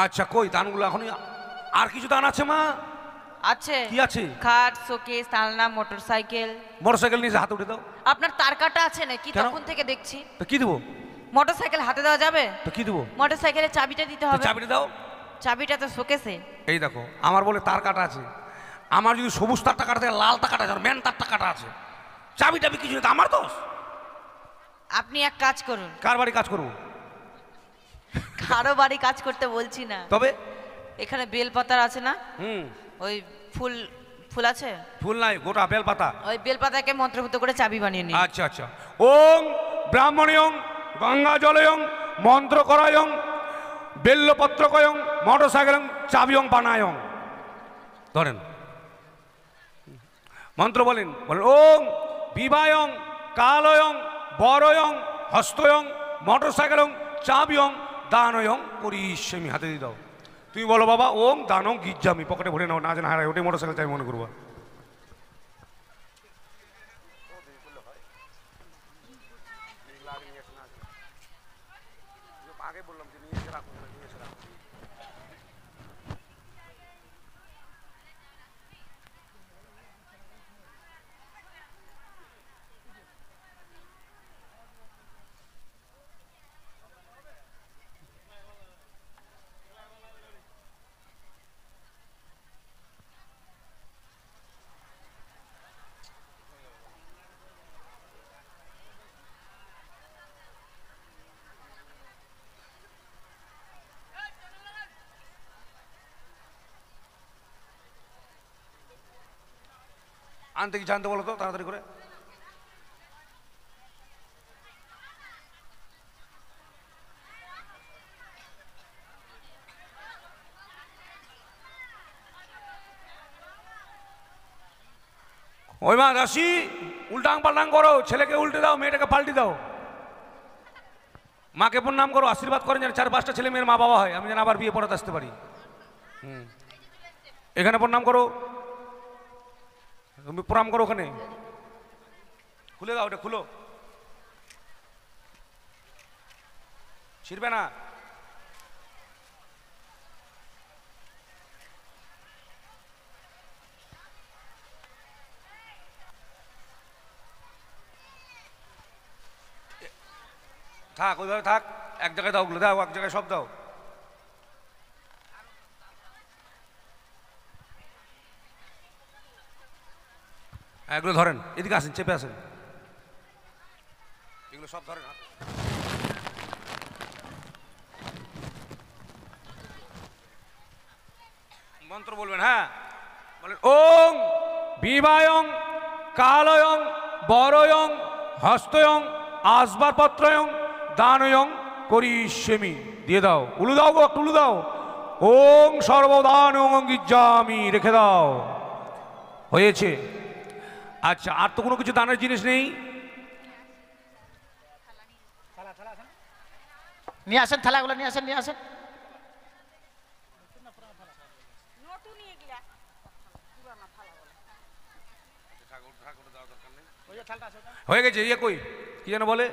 আচ্ছা, কই দানগুলো এখনই? আর কিছু দান আছে মা? আছে। কি আছে? খাট, শোকেস, আলনা, মোটরসাইকেল। মোটরসাইকেল নিয়ে হাতে উঠে দাও। আপনার তার কাটা আছে নাকি? কেন? তখন থেকে দেখছি। তো কি দেবো? মোটরসাইকেল হাতে দেওয়া যাবে? তো কি দেবো? মোটরসাইকেলের চাবিটা দিতে হবে। চাবিটা দাও। চাবিটা তো শোকেসে। এই দেখো, আমার বলে তার কাটা আছে। আমার যদি সবুজ তারটা কাটা থাকে, লাল কাটা আছে, মেন তারটা কাটা আছে, চাবি টাবি কিছু নেই, আমার দোষ। আপনি এক কাজ করুন। কার বাড়ি কাজ করবো? কারো বাড়ি কাজ করতে বলছি না, তবে এখানে বেলপাতার আছে না, ওই ফুল ফুল আছে, ফুল নাই, গোটা বেলপাতা। ওই বেলপাতাকে মন্ত্রভূত করে চাবি বানিয়ে নিন। আচ্ছা আচ্ছা। ওং ব্রাহ্মণীয়ং গঙ্গা জলয়ং মন্ত্র করায়ং বেল্লপত্রকয়ং মোটরসাইকেলং চাবিয়ং বানায়ং। ধরেন মন্ত্র বলেন। বলেন ওং বিবায়ং কালয়ং বরয়ং হস্তয়ং মোটরসাইকেলং চাবিয়ং দানয়ং করিষ্যামি। হাতে দিয়ে দাও। তুমি বলো বাবা ওং দানং গিজ্জামি, পকেটে ভরে নাও, না যেন হারায়, ওটাই মোটরসাইকেল চাবি মনে করবা। আগে বললাম যে নিয়ে এসে রাখুন, নিয়ে এসে রাখুন। আনতে কি জানতে বলো তো তাড়াতাড়ি করে। ওই মা দাসী, উল্টাং পাল্টাং করো, ছেলেকে উল্টে দাও, মেয়েটাকে পাল্টে দাও। মাকে প্রণাম করো, আশীর্বাদ করেন যেন 4-5টা ছেলে মেয়ের মা বাবা হয়, আমি যেন আবার বিয়ে পড়াতে আসতে পারি। এখানে প্রণাম করো, তুমি প্রণাম করো, ওখানে খুলে দাও, ওটা খুলো, ছিড়বে না। থাক, ওইভাবে থাক, এক জায়গায় দাও, ওগুলো দাও, এক জায়গায় সব দাও। এগুলো ধরেন, এদিকে আসেন, চেপে আসেন, এগুলো সব ধরেন। মন্ত্র বলবেন, হ্যাঁ বলেন ওং বিবায়ং কালয়ং বরয়ং হস্তয়ং আসবাবপত্রয়ং দানয়ং করিষ্যামি। দিয়ে দাও, উলু দাও গো, টুলু দাও। ওং সর্বদানং গিজ্জামি, রেখে দাও। হয়েছে। আচ্ছা, আর তো কোনো কিছু দানের জিনিস নেই? নিয়ে আসেন থালাগুলো, নিয়ে আসেন, নিয়ে আসেন। হয়ে গেছে। ইয়ে কই, কি যেন বলে,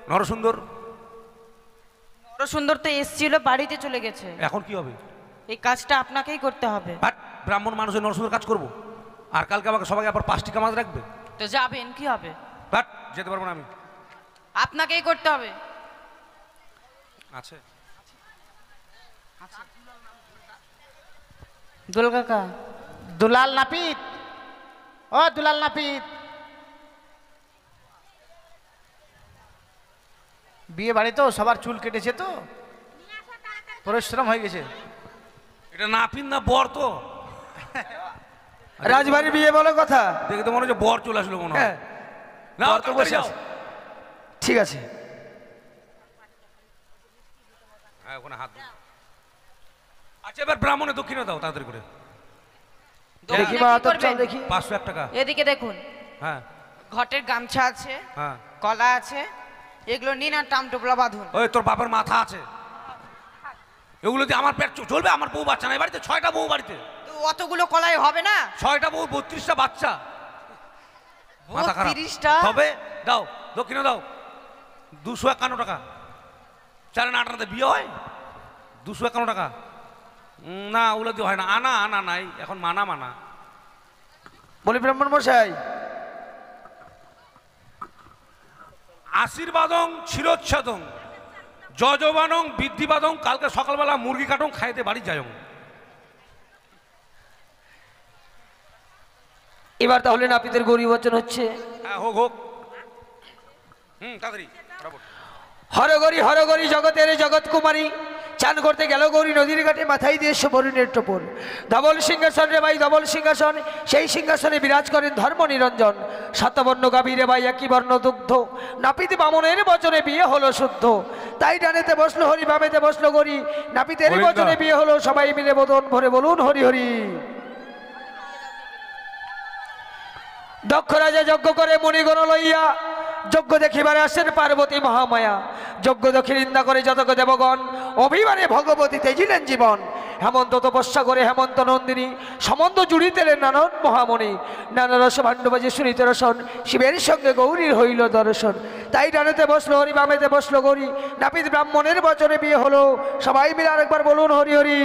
নরসুন্দর? সুন্দর তো এসছিল, বাড়িতে চলে গেছে। এখন কি হবে? এই কাজটা আপনাকেই করতে হবে। বাট ব্রাহ্মণ মানুষের নরসুন্দর কাজ করবো, আর কালকে আমাকে সবাইকে আবার 5টি কামাজ রাখবে। তো যাবেন, কি হবে? বাট যেতে পারবো না আমি। আপনাকেই করতে হবে। আছে দুল কাকা, দুলাল নাপিত, ও দুলাল নাপিত, বিয়ে বাড়ি তো সবার চুল কেটেছে, তো পরিশ্রম হয়ে গেছে। এটা নাপিত না বর? তো রাজবাড়ির বিয়ে বলে কথা, দেখে তো মনে হচ্ছে বর চলে আসলো মনে হয়। হ্যাঁ, না বর তো বসে যাও। আছে। ঠিক আছে, হ্যাঁ ওখানে হাত দাও। আচ্ছা, এবার ব্রাহ্মণে দক্ষিণে দাও তাড়াতাড়ি করে। দেখি কি মা, তোর করবেন? চল দেখি। 501 টাকা। এদিকে দেখুন, হ্যাঁ ঘটের গামছা আছে, হ্যাঁ কলা আছে, এগুলো নিন আর টামটোপলা বাঁধুন। ওই তোর বাবার মাথা আছে, এগুলো দিয়ে আমার পেট চলবে? আমার বউ বাচ্চা নাই বাড়িতে, 6টা বউ বাড়িতে। তো অতগুলো কলাই হবে না? 6টা বউ, 32টা বাচ্চা, মাথা খারাপ 32টা? হবে। দাও দক্ষিণে দাও 251 টাকা। 4 না 8টাতে বিয়ে হয়, 251 টাকা। না ওগুলো দিয়ে হয় না, আনা আনা নাই এখন, মানা মানা। বলি ব্রাহ্মণ মশাই, আশীর্বাদং চিরচ্ছাদং যজবানং বৃদ্ধিবাদং, কালকে সকালবেলা মুরগি কাটং খাইতে বাড়ি যায়ং। এবার তাহলে নাপিতের গৌরী বচন হচ্ছে। হ্যাঁ হোক হোক, তাড়াতাড়ি। হরগরি হরগরি জগতের জগৎ কুমারী, চান করতে গেল গৌরী নদীর ঘাটে, মাথায় দিয়ে সুবর্ণের টোপর। ধবল সিংহাসন রে ভাই ধবল সিংহাসন, সেই সিংহাসনে বিরাজ করেন ধর্ম নিরঞ্জন। শতবর্ণ গাভীরে ভাই একই বর্ণ দুগ্ধ, নাপিত বামনের বচনে বিয়ে হলো শুদ্ধ। তাই ডানেতে বসলো হরি, বামেতে বসলো গৌরী, নাপিতের বচনে বিয়ে হলো, সবাই মিলে বদন ভরে বলুন হরি হরি। দক্ষ রাজা যজ্ঞ করে মণিগণ লইয়া, যজ্ঞ দেখিবারে আসেন পার্বতী মহামায়া। যজ্ঞ দক্ষিণ নিন্দা করে যতক দেবগণ, অভিমানে ভগবতী তেজিলেন জীবন। হেমন্ত তপস্যা করে হেমন্ত নন্দিনী, সম্বন্ধ জুড়িতেলেন নানন মহামণি। নানা রস ভাণ্ডবাজে শুনিতে রসন, শিবের সঙ্গে গৌরীর হইল দর্শন। তাই ডানেতে বসলো হরি, বামেতে বসলো গৌরী, নাপিত ব্রাহ্মণের বচনে বিয়ে হলো, সবাই মিলে আরেকবার বলুন হরি হরি।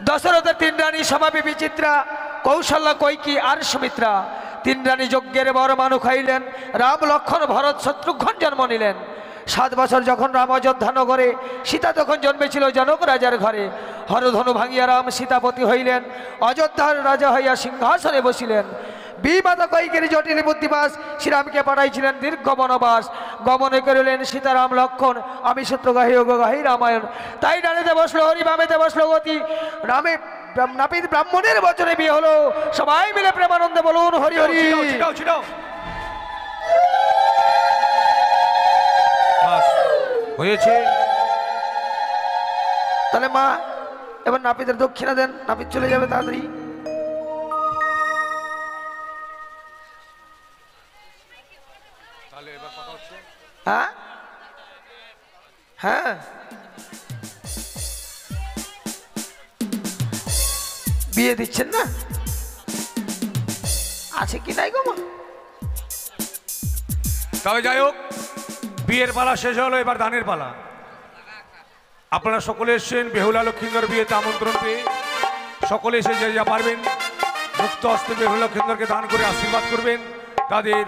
দশরথের 3 রানী স্বভাবে বিচিত্রা, কৌশল্যা কৈকি আর সুমিত্রা। 3 রানী যজ্ঞের বর মানু খাইলেন, রাম লক্ষ্মণ ভরত শত্রুঘ্ন জন্ম নিলেন। 7 বছর যখন রাম অযোধ্যা নগরে, সীতা তখন জন্মেছিল জনক রাজার ঘরে। হরধনু ভাঙিয়া রাম সীতাপতি হইলেন, অযোধ্যার রাজা হইয়া সিংহাসনে বসিলেন। বিমাতা কৈকের জটিল বুদ্ধিবাস, শ্রীরামকে পাঠাইছিলেন দীর্ঘ বনবাস। গমনে করিলেন সীতারাম লক্ষণ, আমি সূত্র গাহি ও গাহি রামায়ণ। তাই ডানেতে বসলো হরি, বামেতে বসলো গতি, রামে নাপিত ব্রাহ্মণের বচনে বিয়ে হলো, সবাই মিলে প্রেমানন্দে বলুন হরি হরি। হয়েছে। তাহলে মা এবার নাপিতের দক্ষিণা দেন, নাপিত চলে যাবে তাড়াতাড়ি। হ্যাঁ হ্যাঁ, বিয়ে দিচ্ছেন না? আছে কি নাই গো মা? তবে যাই হোক, বিয়ের পালা শেষ হলো, এবার দানের পালা। আপনারা সকলে এসছেন বেহুলা লক্ষ্মীন্দর বিয়েতে আমন্ত্রণ পেয়ে, সকলে এসে যে যা পারবেন মুক্ত হস্তে বেহুলা লক্ষ্মীন্দরকে দান করে আশীর্বাদ করবেন। তাদের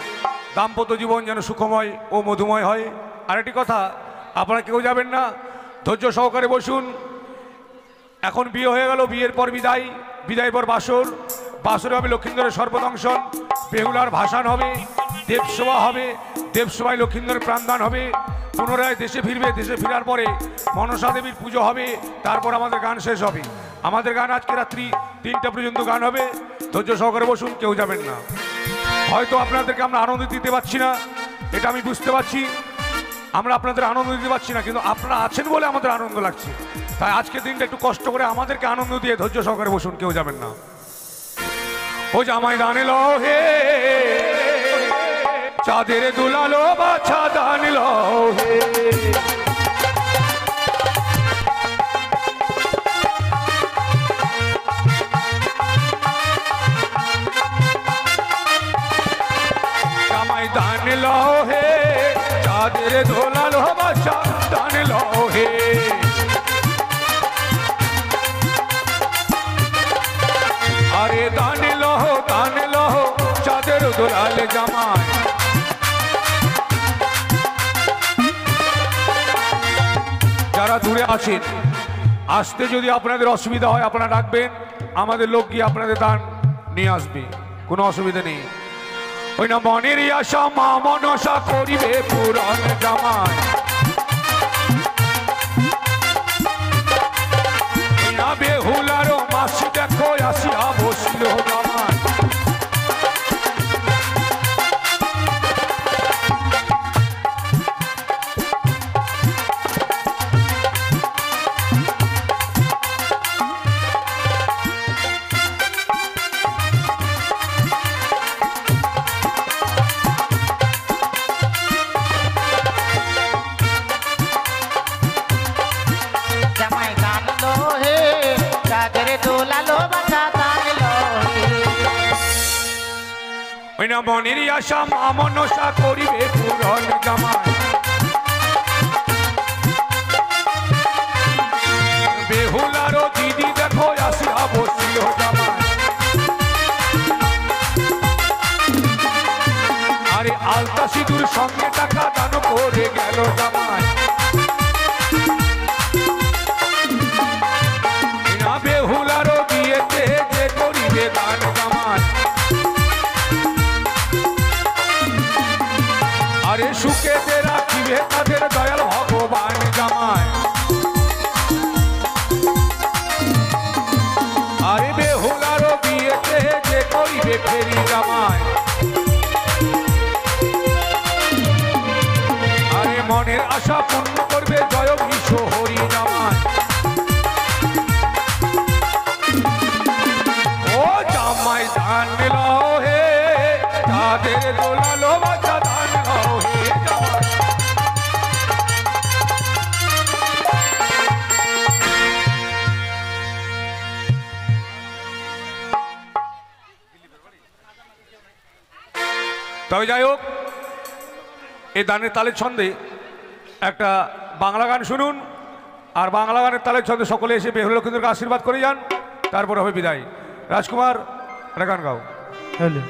দাম্পত্য জীবন যেন সুখময় ও মধুময় হয়। আরেকটি কথা, আপনারা কেউ যাবেন না, ধৈর্য সহকারে বসুন। এখন বিয়ে হয়ে গেল, বিয়ের পর বিদায়, বিদায় পর বাসর, বাসরে হবে লক্ষ্মীন্দরের সর্বদংশন, বেহুলার ভাসান হবে, দেবসভা হবে, দেবসভায় লক্ষ্মীন্দরের প্রাণদান হবে, পুনরায় দেশে ফিরবে, দেশে ফেরার পরে মনসা দেবীর পুজো হবে, তারপর আমাদের গান শেষ হবে। আমাদের গান আজকে রাত্রি 3টা পর্যন্ত গান হবে। ধৈর্য সহকারে বসুন, কেউ যাবেন না। হয়তো আপনাদেরকে আমরা আনন্দ দিতে পারছি না, এটা আমি বুঝতে পারছি, আমরা আপনাদের আনন্দ দিতে পারছি না, কিন্তু আপনারা আছেন বলে আমাদের আনন্দ লাগছে। তাই আজকের দিনটা একটু কষ্ট করে আমাদেরকে আনন্দ দিয়ে ধৈর্য সহকারে বসুন, কেউ যাবেন না। ও জামাই দান লো হে, চাঁদের দুলালো বাছা দান লো হে, জামাই দান লো হে, চাঁদের দুলালো বাছা দান লো হে। আরে দান লহ চাঁদের দুলাল জামাই। যারা দূরে আছেন, আসতে যদি আপনাদের অসুবিধা হয় আপনারা ডাকবেন, আমাদের লোক গিয়ে আপনাদের দান নিয়ে আসবে, কোনো অসুবিধা নেই। ওই না মনের আশা মা মনসা করিবে পুরাণ জামাই। না বেহুলারও মাসি দেখো আসিয়া বসিল জামাই। ওই না মনের আশা মা মনসা করিবে পূরণ জামাই বেহুলারও দিদি দেখো আসিয়া বসিল জামাই আরে আলতা সিঁদুর সঙ্গে টাকা দান করে গেল জামাই না বেহুলারও বিয়েতে যে করিবে দান জামাই আরে সুখেতে রাখিবে তাদের দয়াল ভগবান জামাই আরে বেহুলারও বিয়েতে যে করিবে ফেরি জামাই আরে মনের আশা পূর্ণ করবে জয় বিশ্ব হরি জামাই ও জামাই ধান লও হে তাদের দোলালো বাচ্চা ধান লও হে জামাই তবে যাই হোক এই দানের তালের ছন্দে একটা বাংলা গান শুনুন আর বাংলা গানের তালের ছন্দে সকলে এসে বেহুলা লক্ষ্মীদেরকে আশীর্বাদ করে যান তারপর হবে বিদায় রাজকুমার একটা গান গাও হ্যালো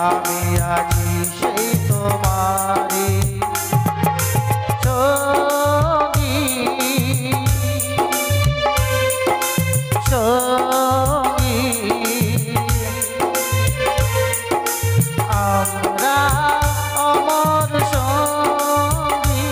আমি আছি সেই তোমারি সঙ্গী সঙ্গী আমরা অমর সঙ্গী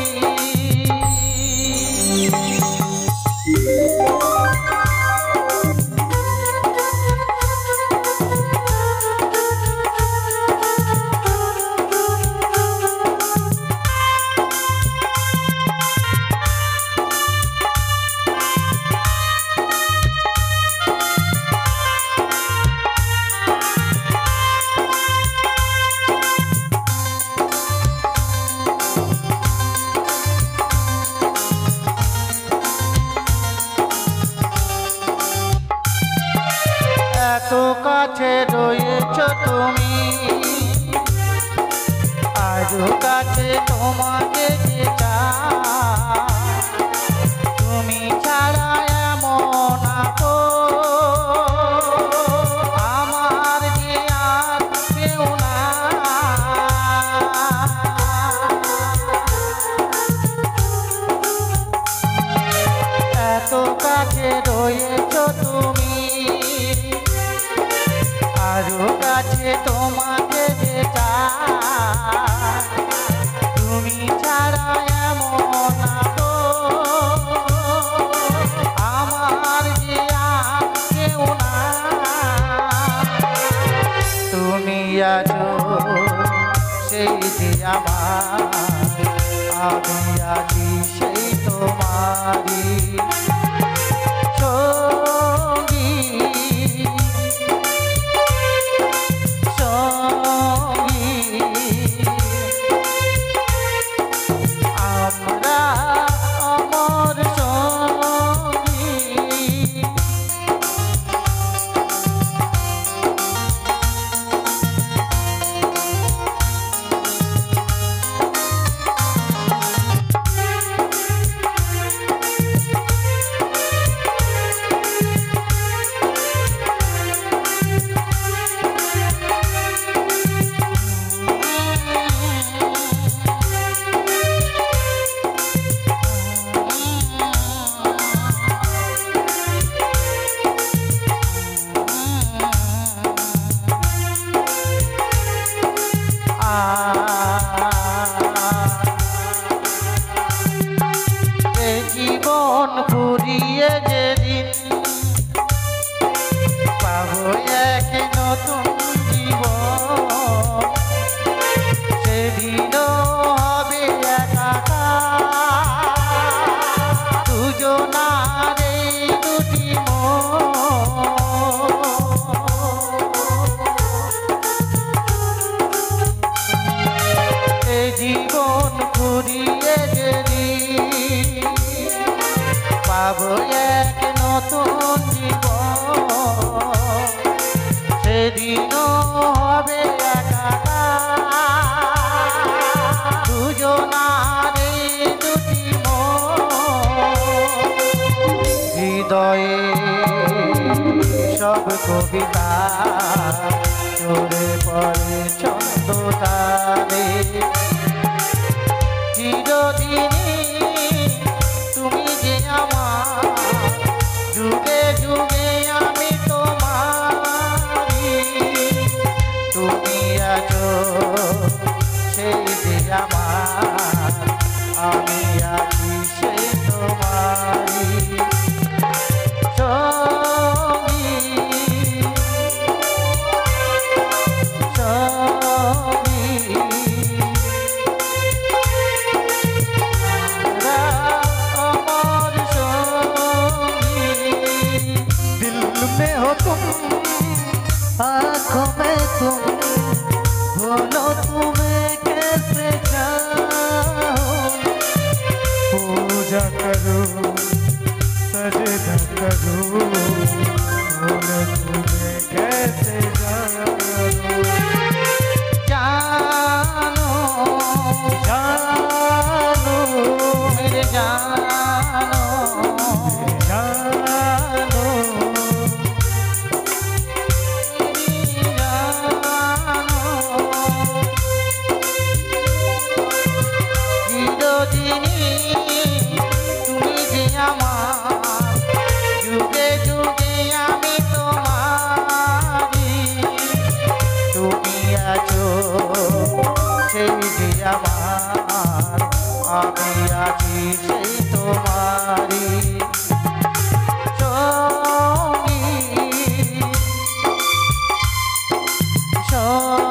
এত কাছে রয়েছ তুমি আজও কাছে তোমাকে যে চাই তুমি ছাড়া এমন আমার যে আর কেউ না এত কাছে রয়েছ তুমি আরো কাছে তোমাকে যে চাই তুমি ছাড়া এমন আমার যে আর কেউ না তুমি আছো সেই যে আমার আমি আছি সেই তোমারি সঙ্গী আমরা অমর সঙ্গী সেদিনও হবে একাকার দুজনার এই দুটি মন। এ জীবন ঘুরিয়ে যদি পাবো এক নতুন জীবন, সেদিনও হবে একাকার দুজনার এই দুটি মন। হৃদয়ে সব কবিতা চলে পড়ে ছন্দ তারে, চিরদিনই তুমি যে আমার, যুগে যুগে আমি তোমারি। তুমি আছো সেই যে আমার, আমি আছি সেই তোমারি। সঙ্গী সঙ্গী अमर सोनी, दिल में हो तुम, आँखों में तुम, बोलो तुम्हें कैसे चाहूं। पूजा करूं सजदा करूं, बोलो तुम्हें कैसे जानूं। जानो जानो मेरे जानो जानो मेरी जानो। চিরদিনই তুমি যে আমার, যুগে যুগে আমি তোমারি। তুমি আছো সেই যে আমার, আমি আছি সেই তোমারি। সঙ্গী সঙ্গী